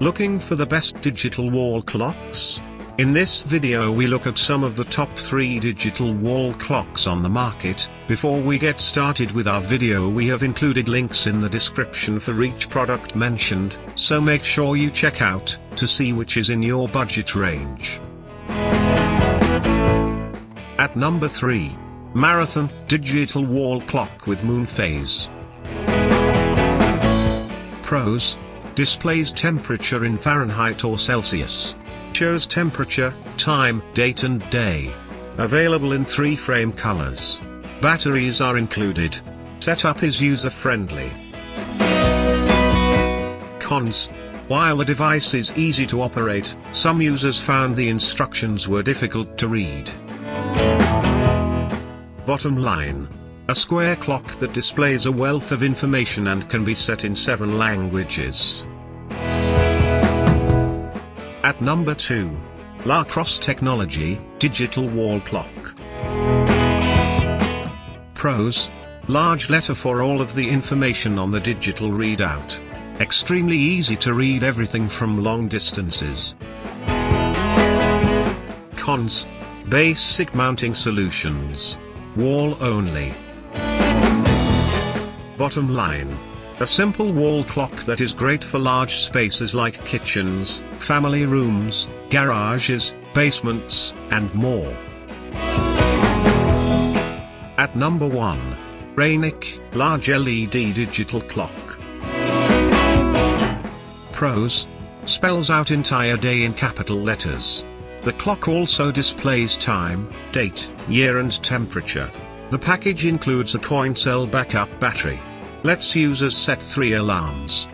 Looking for the best digital wall clocks? In this video we look at some of the top 3 digital wall clocks on the market. Before we get started with our video, we have included links in the description for each product mentioned, so make sure you check out to see which is in your budget range. At number 3. Marathon Digital Wall Clock with Moon Phase. Pros: displays temperature in Fahrenheit or Celsius. Shows temperature, time, date and day. Available in 3 frame colors. Batteries are included. Setup is user-friendly. Cons: while the device is easy to operate, some users found the instructions were difficult to read. Bottom line: a square clock that displays a wealth of information and can be set in 7 languages. At number 2. Crosse Technology Digital Wall Clock. Pros: large letter for all of the information on the digital readout. Extremely easy to read everything from long distances. Cons: basic mounting solutions. Wall only. Bottom line: a simple wall clock that is great for large spaces like kitchens, family rooms, garages, basements, and more. At number 1. Raynic Large LED Digital Clock. Pros: spells out entire day in capital letters. The clock also displays time, date, year and temperature. The package includes a coin cell backup battery. Lets users set 3 alarms.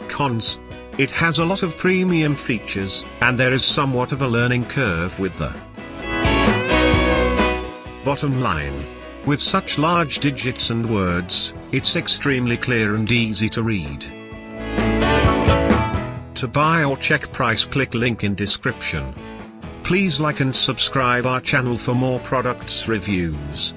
Cons: it has a lot of premium features, and there is somewhat of a learning curve with the. Bottom line: with such large digits and words, it's extremely clear and easy to read. To buy or check price, click link in description. Please like and subscribe our channel for more products reviews.